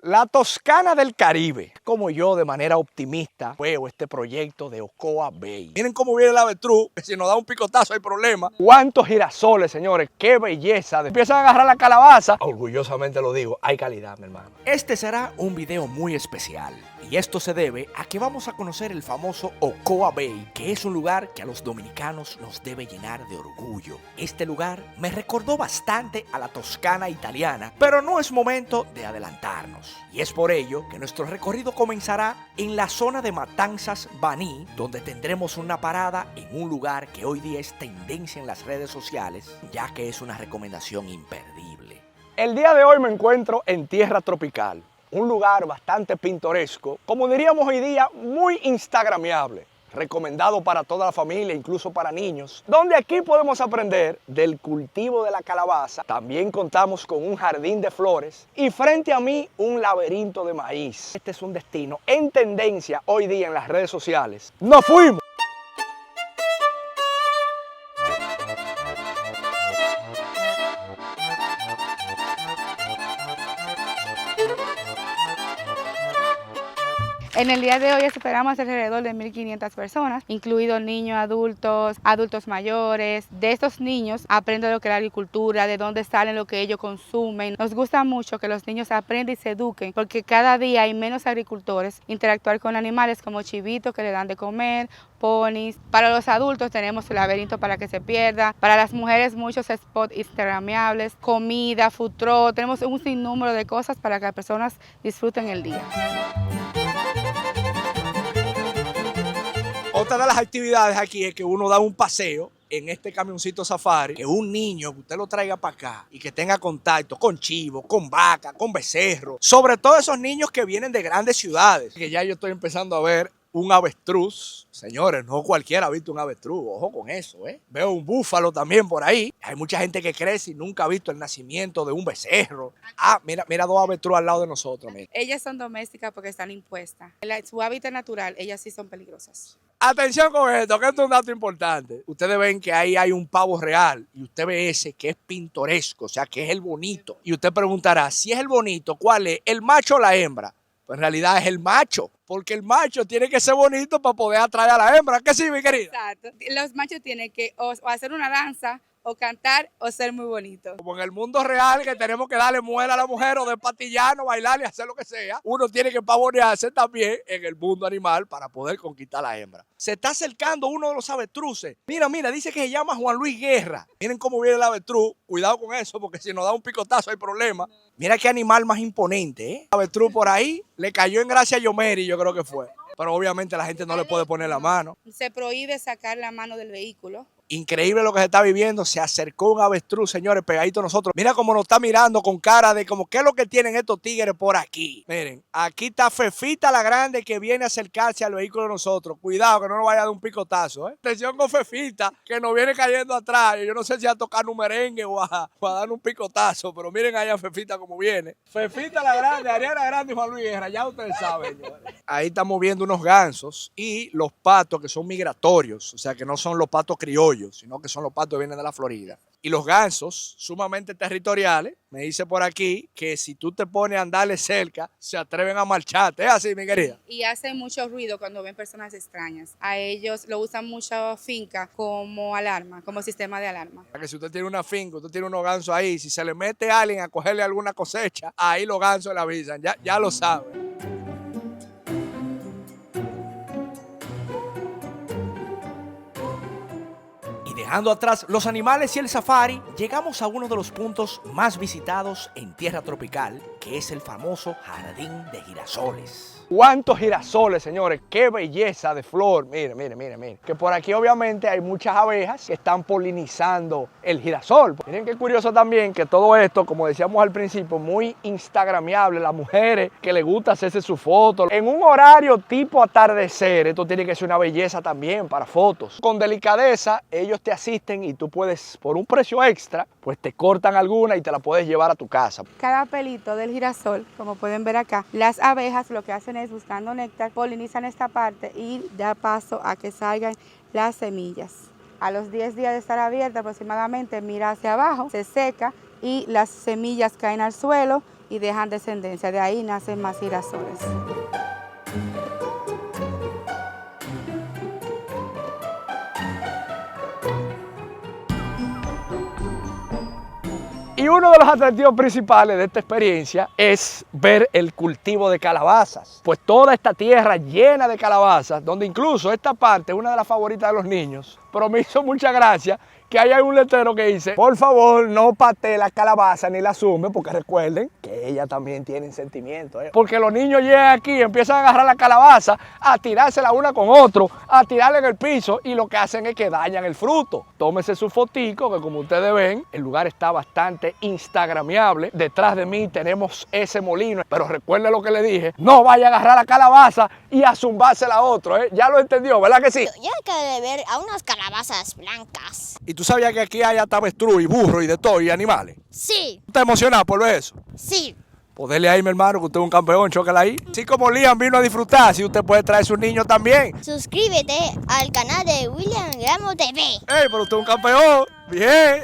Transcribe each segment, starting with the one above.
La Toscana del Caribe. Como yo, de manera optimista, veo este proyecto de Ocoa Bay. Miren cómo viene el avestruz, que si nos da un picotazo hay problema. ¿Cuántos girasoles, señores? ¡Qué belleza! Empiezan a agarrar la calabaza. Orgullosamente lo digo, hay calidad, mi hermano. Este será un video muy especial. Y esto se debe a que vamos a conocer el famoso Ocoa Bay, que es un lugar que a los dominicanos nos debe llenar de orgullo. Este lugar me recordó bastante a la Toscana italiana, pero no es momento de adelantarnos. Y es por ello que nuestro recorrido comenzará en la zona de Matanzas, Baní, donde tendremos una parada en un lugar que hoy día es tendencia en las redes sociales, ya que es una recomendación imperdible. El día de hoy me encuentro en tierra tropical. Un lugar bastante pintoresco, como diríamos hoy día, muy instagramiable, recomendado para toda la familia, incluso para niños, donde aquí podemos aprender del cultivo de la calabaza. También contamos con un jardín de flores y frente a mí un laberinto de maíz. Este es un destino en tendencia hoy día en las redes sociales. ¡Nos fuimos! En el día de hoy esperamos alrededor de 1.500 personas, incluidos niños, adultos mayores. De estos niños aprenden lo que es la agricultura, de dónde salen, lo que ellos consumen. Nos gusta mucho que los niños aprendan y se eduquen, porque cada día hay menos agricultores. Interactuar con animales como chivitos que le dan de comer, ponis. Para los adultos tenemos el laberinto para que se pierda. Para las mujeres muchos spots instagramiables, comida, food truck. Tenemos un sinnúmero de cosas para que las personas disfruten el día. Otra de las actividades aquí es que uno da un paseo en este camioncito safari, que un niño que usted lo traiga para acá y que tenga contacto con chivo, con vaca, con becerro, sobre todo esos niños que vienen de grandes ciudades, que ya yo estoy empezando a ver un avestruz. Señores, no cualquiera ha visto un avestruz, ojo con eso, ¿eh? Veo un búfalo también por ahí. Hay mucha gente que crece y nunca ha visto el nacimiento de un becerro. Ah, mira dos avestruz al lado de nosotros. Mira. Ellas son domésticas porque están impuestas. En su hábitat natural, ellas sí son peligrosas. Atención con esto, que esto es un dato importante. Ustedes ven que ahí hay un pavo real y usted ve ese que es pintoresco, o sea, que es el bonito. Y usted preguntará, si es el bonito, ¿cuál es? ¿El macho o la hembra? Pues en realidad es el macho, porque el macho tiene que ser bonito para poder atraer a la hembra. ¿Qué sí, mi querida? Exacto. Los machos tienen que o hacer una danza, o cantar, o ser muy bonitos. Como en el mundo real que tenemos que darle muela a la mujer o despatillarnos, bailar y hacer lo que sea, uno tiene que pavonearse también en el mundo animal para poder conquistar a la hembra. Se está acercando uno de los avestruces. Mira, dice que se llama Juan Luis Guerra. Miren cómo viene el avestruz. Cuidado con eso, porque si nos da un picotazo hay problema. Mira qué animal más imponente, ¿eh? El avestruz por ahí le cayó en gracia a Yomeri, yo creo que fue. Pero obviamente la gente no le puede poner la mano. Se prohíbe sacar la mano del vehículo. Increíble lo que se está viviendo. Se acercó un avestruz, señores, pegadito a nosotros. Mira cómo nos está mirando con cara de como, ¿qué es lo que tienen estos tigres por aquí? Miren, aquí está Fefita la grande que viene a acercarse al vehículo de nosotros. Cuidado que no nos vaya a dar un picotazo, ¿eh? Atención con Fefita, que nos viene cayendo atrás. Yo no sé si a tocar un merengue o a dar un picotazo, pero miren allá a Fefita como viene. Fefita la grande, Ariana Grande y Juan Luis Guerra, ya ustedes saben, señores. Ahí estamos viendo unos gansos y los patos que son migratorios, o sea que no son los patos criollos, sino que son los patos que vienen de la Florida. Y los gansos, sumamente territoriales, me dice por aquí que si tú te pones a andarle cerca, se atreven a marcharte. ¿Es así, mi querida? Y hacen mucho ruido cuando ven personas extrañas. A ellos lo usan mucho finca como alarma, como sistema de alarma. Que si usted tiene una finca, usted tiene unos gansos ahí, si se le mete a alguien a cogerle alguna cosecha, ahí los gansos le avisan, ya lo saben. Dejando atrás los animales y el safari, llegamos a uno de los puntos más visitados en tierra tropical, que es el famoso Jardín de Girasoles. ¿Cuántos girasoles, señores? ¡Qué belleza de flor! Miren. Que por aquí obviamente hay muchas abejas que están polinizando el girasol. Miren qué curioso también que todo esto, como decíamos al principio, muy instagramiable. Las mujeres que les gusta hacerse su foto. En un horario tipo atardecer, esto tiene que ser una belleza también para fotos. Con delicadeza, ellos te asisten y tú puedes, por un precio extra, pues te cortan alguna y te la puedes llevar a tu casa. Cada pelito del girasol, como pueden ver acá, las abejas lo que hacen es buscando néctar, polinizan esta parte y da paso a que salgan las semillas. A los 10 días de estar abierta aproximadamente, mira hacia abajo, se seca y las semillas caen al suelo y dejan descendencia. De ahí nacen más girasoles. Y uno de los atractivos principales de esta experiencia es ver el cultivo de calabazas. Pues toda esta tierra llena de calabazas, donde incluso esta parte es una de las favoritas de los niños, pero me hizo mucha gracia que haya un letrero que dice: por favor, no patee la calabaza ni la sume, porque recuerden que ellas también tienen sentimientos. Porque los niños llegan aquí y empiezan a agarrar la calabaza, a tirársela una con otro, a tirarla en el piso, y lo que hacen es que dañan el fruto. Tómese su fotico, que como ustedes ven, el lugar está bastante instagramiable. Detrás de mí tenemos ese molino, pero recuerden lo que le dije: no vaya a agarrar la calabaza y a zumbársela a otro. Ya lo entendió, ¿verdad que sí? Yo acabo de ver a unas calabazas blancas. ¿Y tú sabías que aquí hay hasta avestruz y burro y de todo y animales? Sí, ¿Estás emocionado por ver eso? sí. Pues dele ahí, mi hermano, que usted es un campeón, chócala ahí. Así como Liam vino a disfrutar, si usted puede traer a sus niños también. Suscríbete al canal de William Gramo TV. ¡Ey, pero usted es un campeón! ¡Bien!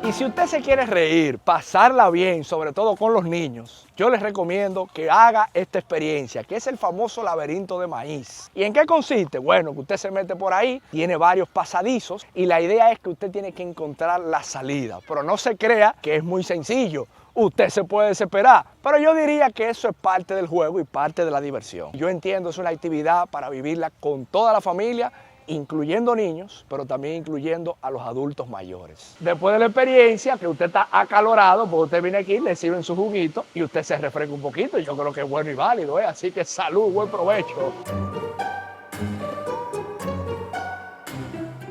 Y si usted se quiere reír, pasarla bien, sobre todo con los niños, yo les recomiendo que haga esta experiencia, que es el famoso laberinto de maíz. ¿Y en qué consiste? Bueno, que usted se mete por ahí, tiene varios pasadizos y la idea es que usted tiene que encontrar la salida. Pero no se crea que es muy sencillo. Usted se puede desesperar, pero yo diría que eso es parte del juego y parte de la diversión. Yo entiendo, es una actividad para vivirla con toda la familia, incluyendo niños, pero también incluyendo a los adultos mayores. Después de la experiencia, que usted está acalorado, pues usted viene aquí, le sirven su juguito y usted se refresca un poquito. Yo creo que es bueno y válido, ¿eh? Así que salud, buen provecho.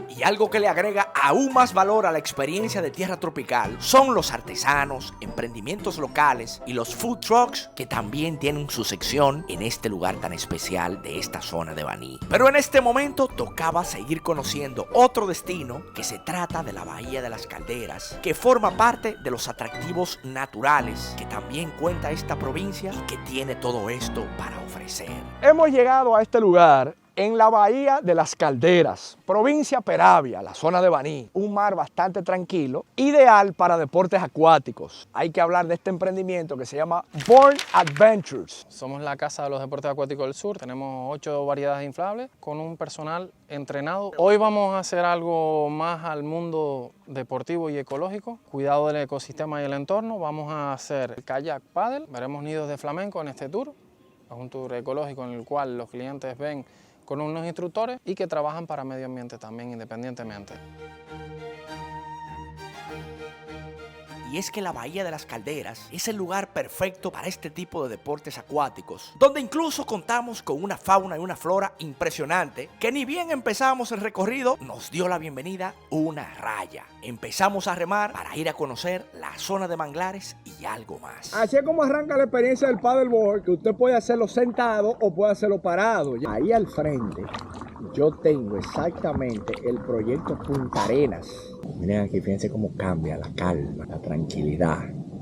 Y algo que le agrega aún más valor a la experiencia de tierra tropical son los artesanos, emprendimientos locales y los food trucks, que también tienen su sección en este lugar tan especial de esta zona de Baní. Pero en este momento tocaba seguir conociendo otro destino, que se trata de la Bahía de las Calderas, que forma parte de los atractivos naturales que también cuenta esta provincia y que tiene todo esto para ofrecer. Hemos llegado a este lugar en la Bahía de las Calderas, provincia Peravia, la zona de Baní. Un mar bastante tranquilo, ideal para deportes acuáticos. Hay que hablar de este emprendimiento que se llama Born Adventures. Somos la Casa de los Deportes Acuáticos del Sur. Tenemos 8 variedades de inflables con un personal entrenado. Hoy vamos a hacer algo más al mundo deportivo y ecológico. Cuidado del ecosistema y el entorno. Vamos a hacer kayak paddle. Veremos nidos de flamenco en este tour. Es un tour ecológico en el cual los clientes ven con unos instructores y que trabajan para medio ambiente también independientemente. Y es que la Bahía de las Calderas es el lugar perfecto para este tipo de deportes acuáticos, donde incluso contamos con una fauna y una flora impresionante, que ni bien empezamos el recorrido, nos dio la bienvenida una raya. Empezamos a remar para ir a conocer la zona de manglares y algo más. Así es como arranca la experiencia del paddleboard, que usted puede hacerlo sentado o puede hacerlo parado. Ahí al frente yo tengo exactamente el proyecto Punta Arenas. Miren aquí, fíjense cómo cambia la calma, la tranquilidad.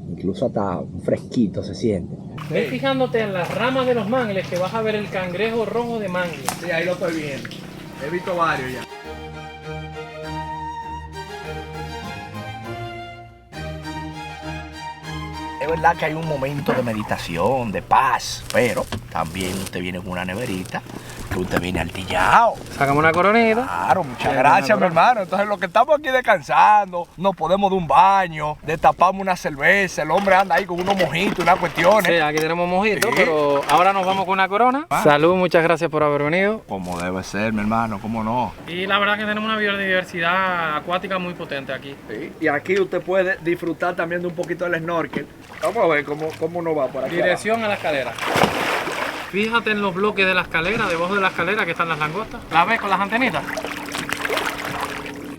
Incluso hasta un fresquito se siente. Ven fijándote en las ramas de los mangles que vas a ver el cangrejo rojo de mangle. Sí, ahí lo estoy viendo. He visto varios ya. Es verdad que hay un momento de meditación, de paz, pero también usted viene con una neverita, que usted viene altillado. Sacamos una coronita. Claro, muchas gracias, mi hermano. Entonces, lo que estamos aquí descansando, nos podemos dar un baño, destapamos una cerveza, el hombre anda ahí con unos mojitos, unas cuestiones. Sí, aquí tenemos mojitos, pero ahora nos vamos con una corona. Salud, muchas gracias por haber venido. Como debe ser, mi hermano, cómo no. Y la verdad que tenemos una biodiversidad acuática muy potente aquí. Sí. Y aquí usted puede disfrutar también de un poquito del snorkel. Vamos a ver cómo nos va por aquí. Dirección a la escalera. Fíjate en los bloques de la escalera, debajo de la escalera que están las langostas. ¿La ves con las antenitas?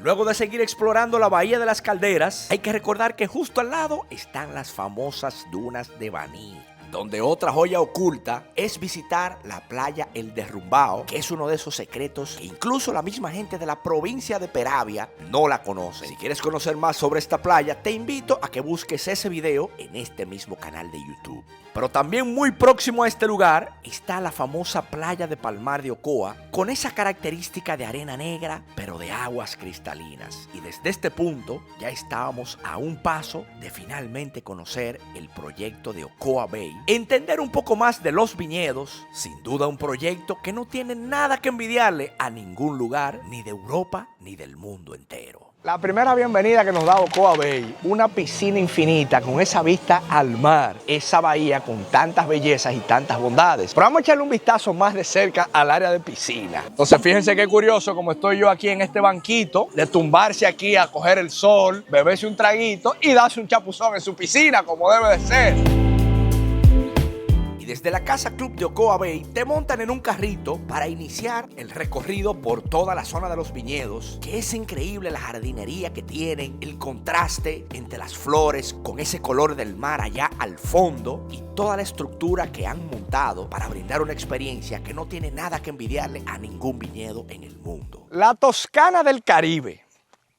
Luego de seguir explorando la Bahía de las Calderas, hay que recordar que justo al lado están las famosas dunas de Baní. donde otra joya oculta es visitar la playa El Derrumbao, que es uno de esos secretos que incluso la misma gente de la provincia de Peravia no la conoce. Si quieres conocer más sobre esta playa, te invito a que busques ese video en este mismo canal de YouTube. Pero también muy próximo a este lugar está la famosa playa de Palmar de Ocoa, con esa característica de arena negra, pero de aguas cristalinas. Y desde este punto ya estábamos a un paso de finalmente conocer el proyecto de Ocoa Bay, entender un poco más de los viñedos, sin duda un proyecto que no tiene nada que envidiarle a ningún lugar, ni de Europa ni del mundo entero. La primera bienvenida que nos da Ocoa Bay, una piscina infinita con esa vista al mar, esa bahía con tantas bellezas y tantas bondades. Pero vamos a echarle un vistazo más de cerca al área de piscina. Entonces fíjense qué curioso como estoy yo aquí en este banquito, de tumbarse aquí a coger el sol, beberse un traguito y darse un chapuzón en su piscina como debe de ser. Desde la Casa Club de Ocoa Bay te montan en un carrito para iniciar el recorrido por toda la zona de los viñedos, que es increíble la jardinería que tienen, el contraste entre las flores con ese color del mar allá al fondo y toda la estructura que han montado para brindar una experiencia que no tiene nada que envidiarle a ningún viñedo en el mundo. La Toscana del Caribe,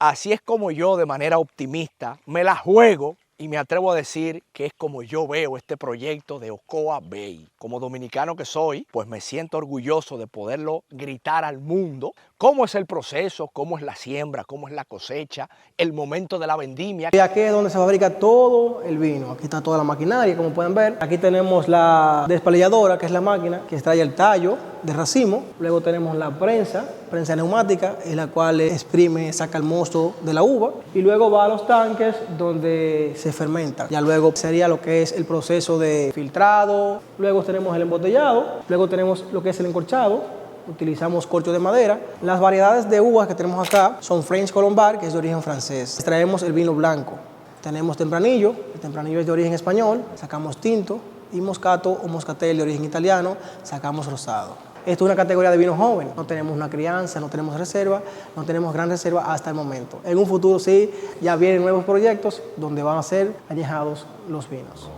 así es como yo de manera optimista me la juego. Y me atrevo a decir que es como yo veo este proyecto de Ocoa Bay. Como dominicano que soy, pues me siento orgulloso de poderlo gritar al mundo. Cómo es el proceso, cómo es la siembra, cómo es la cosecha, el momento de la vendimia. Y aquí es donde se fabrica todo el vino. Aquí está toda la maquinaria, como pueden ver. Aquí tenemos la despalilladora, que es la máquina que extrae el tallo de racimo. Luego tenemos la prensa neumática, en la cual exprime, saca el mosto de la uva. Y luego va a los tanques donde se fermenta. Ya luego sería lo que es el proceso de filtrado. Luego tenemos el embotellado. Luego tenemos lo que es el encorchado. Utilizamos corcho de madera. Las variedades de uvas que tenemos acá son French Colombar, que es de origen francés. Extraemos el vino blanco. Tenemos tempranillo, el tempranillo es de origen español. Sacamos tinto y moscato o moscatel de origen italiano. Sacamos rosado. Esto es una categoría de vino joven. No tenemos una crianza, no tenemos reserva, no tenemos gran reserva hasta el momento. En un futuro sí, ya vienen nuevos proyectos donde van a ser añejados los vinos.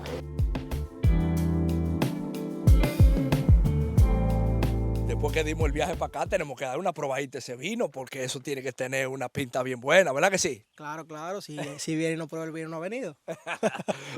Después que dimos el viaje para acá, tenemos que dar una probadita de ese vino, porque eso tiene que tener una pinta bien buena, ¿verdad que sí? Claro, si viene y no prueba el vino, no ha venido.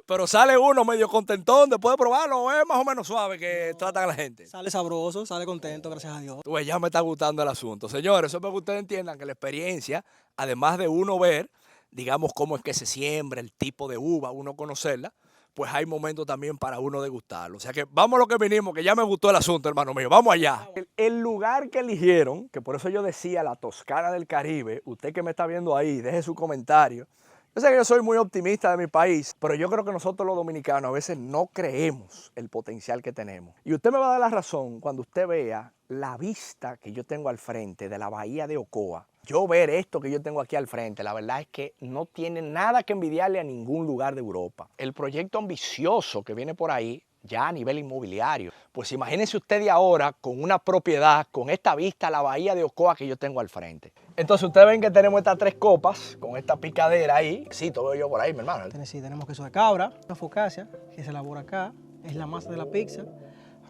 Pero sale uno medio contentón, después de probarlo, es más o menos suave que tratan a la gente. Sale sabroso, sale contento, gracias a Dios. Pues ya me está gustando el asunto. Señores, eso es para que ustedes entiendan que la experiencia, además de uno ver, digamos, cómo es que se siembra, el tipo de uva, uno conocerla, pues hay momentos también para uno degustarlo. O sea que vamos a lo que vinimos, que ya me gustó el asunto, hermano mío. Vamos allá. El lugar que eligieron, que por eso yo decía la Toscana del Caribe, usted que me está viendo ahí, deje su comentario. Yo sé que yo soy muy optimista de mi país, pero yo creo que nosotros los dominicanos a veces no creemos el potencial que tenemos. Y usted me va a dar la razón cuando usted vea la vista que yo tengo al frente de la bahía de Ocoa. Yo ver esto que yo tengo aquí al frente, la verdad es que no tiene nada que envidiarle a ningún lugar de Europa. El proyecto ambicioso que viene por ahí, ya a nivel inmobiliario, pues imagínense ustedes ahora con una propiedad, con esta vista a la bahía de Ocoa que yo tengo al frente. Entonces ustedes ven que tenemos estas tres copas, con esta picadera ahí. Sí, todo veo yo por ahí, mi hermano. Sí, tenemos queso de cabra, una focaccia que se elabora acá, es la masa de la pizza,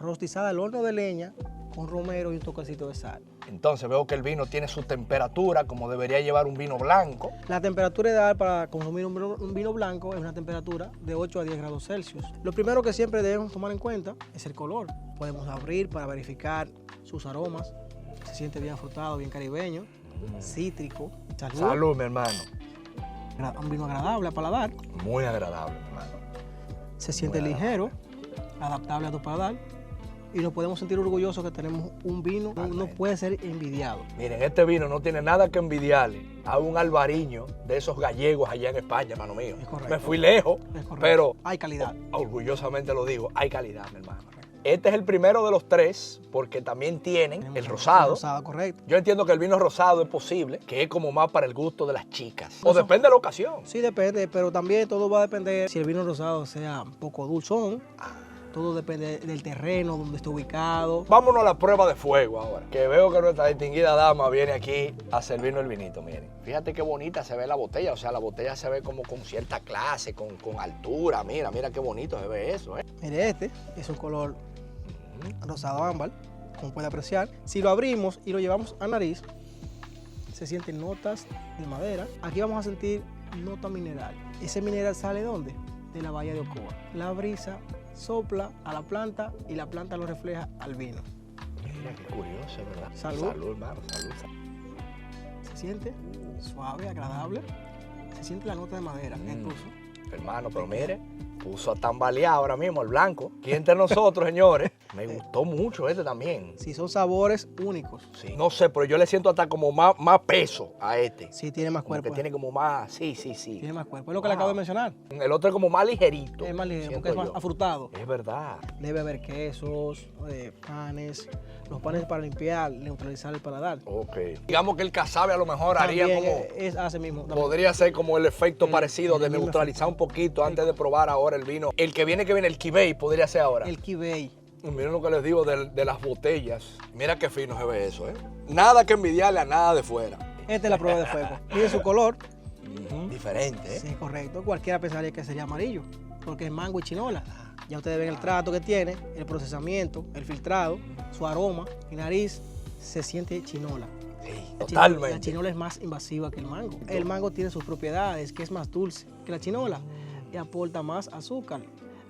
rostizada al horno de leña, con romero y un toquecito de sal. Entonces veo que el vino tiene su temperatura como debería llevar un vino blanco. La temperatura ideal para consumir un vino blanco es una temperatura de 8 a 10 grados Celsius. Lo primero que siempre debemos tomar en cuenta es el color. Podemos abrir para verificar sus aromas. Se siente bien frutado, bien caribeño, cítrico. Salud. Salud, mi hermano. Un vino agradable a paladar. Muy agradable, mi hermano. Se siente ligero, adaptable a tu paladar. Y nos podemos sentir orgullosos que tenemos un vino que no puede ser envidiado. Miren, este vino no tiene nada que envidiarle a un albariño de esos gallegos allá en España, hermano mío. Es correcto. Me fui lejos, pero hay calidad. Orgullosamente lo digo, hay calidad, mi hermano. Este es el primero de los tres, porque también tienen el rosado. El rosado, correcto. Yo entiendo que el vino rosado es posible, que es como más para el gusto de las chicas. O depende de la ocasión. Sí, depende, pero también todo va a depender si el vino rosado sea un poco dulzón. Todo depende del terreno, donde esté ubicado. Vámonos a la prueba de fuego ahora, que veo que nuestra distinguida dama viene aquí a servirnos el vinito, miren. Fíjate qué bonita se ve la botella, o sea, la botella se ve como con cierta clase, con altura, mira qué bonito se ve eso, ¿eh? Mire, este es un color rosado ámbar, como puede apreciar. Si lo abrimos y lo llevamos a nariz, se sienten notas de madera. Aquí vamos a sentir nota mineral. ¿Ese mineral sale de dónde? De la bahía de Ocoa. La brisa sopla a la planta y la planta lo refleja al vino. Mira qué curioso, ¿verdad? Salud. Salud, hermano, salud. Se siente suave, agradable. Se siente la nota de madera, incluso. Hermano, pero mire, puso a tambalear ahora mismo el blanco. Aquí entre nosotros, señores. Me gustó mucho este también. Sí, son sabores únicos. Sí. No sé, pero yo le siento hasta como más peso a este. Sí, tiene más Como cuerpo. que tiene como más, sí. Tiene más cuerpo. Es lo que le acabo de mencionar. El otro es como más ligerito. Es más ligero, siento porque es más yo. afrutado. Es verdad. Debe haber quesos, panes. Los panes para limpiar, neutralizar el paladar. Ok. Digamos que el casabe a lo mejor haría También como... hace mismo. también. Podría ser como el efecto parecido de el mismo neutralizar un poquito antes de probar ahora el vino. El que viene, el Kibey podría ser ahora. El Kibey. Miren lo que les digo de las botellas. Mira qué fino se ve eso, ¿eh? Nada que envidiarle a nada de fuera. Esta es la prueba de fuego. Miren su color. Diferente, ¿eh? Sí, correcto. Cualquiera pensaría que sería amarillo, porque es mango y chinola. Ya ustedes ven el trato que tiene, el procesamiento, el filtrado, su aroma y nariz. Se siente chinola. Sí, La totalmente. chinola es más invasiva que el mango. El mango tiene sus propiedades, que es más dulce que la chinola y aporta más azúcar.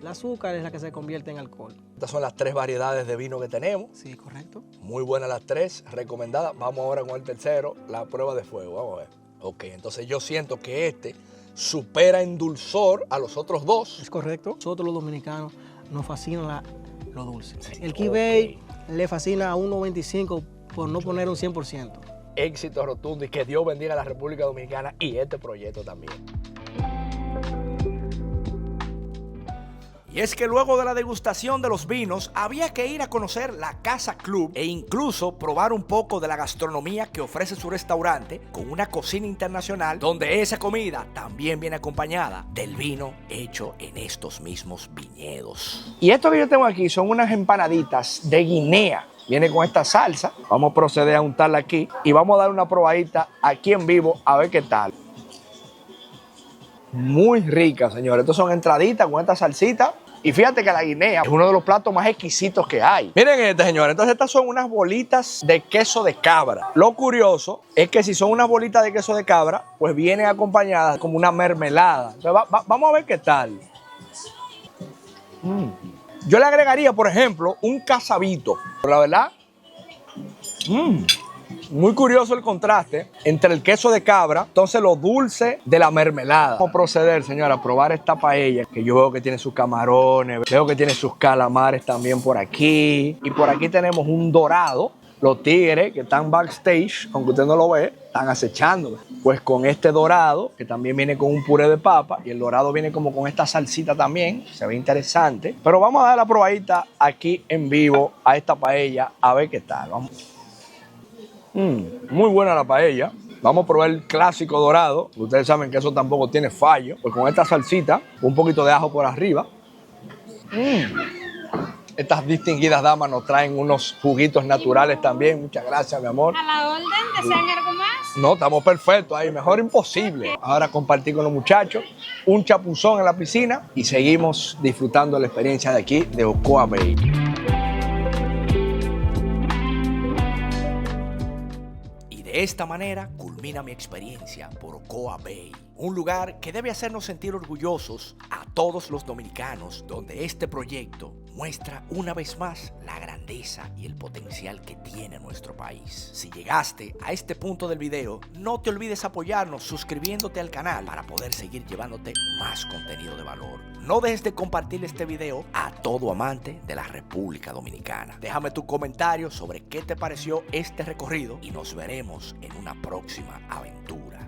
El azúcar es la que se convierte en alcohol. Estas son las 3 variedades de vino que tenemos. Sí, correcto. Muy buenas las 3, recomendadas. Vamos ahora con el tercero, la prueba de fuego. Vamos a ver. Ok, entonces yo siento que este supera en dulzor a los otros 2. Es correcto. Nosotros los dominicanos nos fascina lo dulce. Sí, El Kibey le fascina a un 95 por no poner un 100%. Éxito rotundo y que Dios bendiga a la República Dominicana y este proyecto también. Y es que luego de la degustación de los vinos, había que ir a conocer la Casa Club e incluso probar un poco de la gastronomía que ofrece su restaurante con una cocina internacional donde esa comida también viene acompañada del vino hecho en estos mismos viñedos. Y esto que yo tengo aquí son unas empanaditas de Guinea. Viene con esta salsa. Vamos a proceder a untarla aquí y vamos a dar una probadita aquí en vivo a ver qué tal. Muy rica, señores. Estos son entraditas con esta salsita. Y fíjate que la guinea es uno de los platos más exquisitos que hay. Miren este, señores. Entonces estas son unas bolitas de queso de cabra. Lo curioso es que si son unas bolitas de queso de cabra, pues vienen acompañadas como una mermelada. Entonces, vamos a ver qué tal. Yo le agregaría, por ejemplo, un casabito. Pero la verdad, muy curioso el contraste entre el queso de cabra, entonces lo dulce de la mermelada. Vamos a proceder, señora, a probar esta paella, que yo veo que tiene sus camarones, veo que tiene sus calamares también por aquí. Y por aquí tenemos un dorado. Los tigres que están backstage, aunque usted no lo ve, están acechándome. Pues con este dorado, que también viene con un puré de papa, y el dorado viene como con esta salsita también, se ve interesante. Pero vamos a dar la probadita aquí en vivo a esta paella, a ver qué tal. Vamos. Muy buena la paella. Vamos a probar el clásico dorado. Ustedes saben que eso tampoco tiene fallo. Pues con esta salsita, un poquito de ajo por arriba. Estas distinguidas damas nos traen unos juguitos naturales también. Muchas gracias, mi amor. A la orden, ¿desean algo más? No, estamos perfectos ahí. Mejor imposible. Ahora compartir con los muchachos un chapuzón en la piscina y seguimos disfrutando la experiencia de aquí, de Ocoa Bay. De esta manera culmina mi experiencia por Ocoa Bay, un lugar que debe hacernos sentir orgullosos a todos los dominicanos, donde este proyecto muestra una vez más la grandeza y el potencial que tiene nuestro país. Si llegaste a este punto del video, no te olvides apoyarnos suscribiéndote al canal para poder seguir llevándote más contenido de valor. No dejes de compartir este video a todo amante de la República Dominicana. Déjame tu comentario sobre qué te pareció este recorrido y nos veremos en una próxima aventura.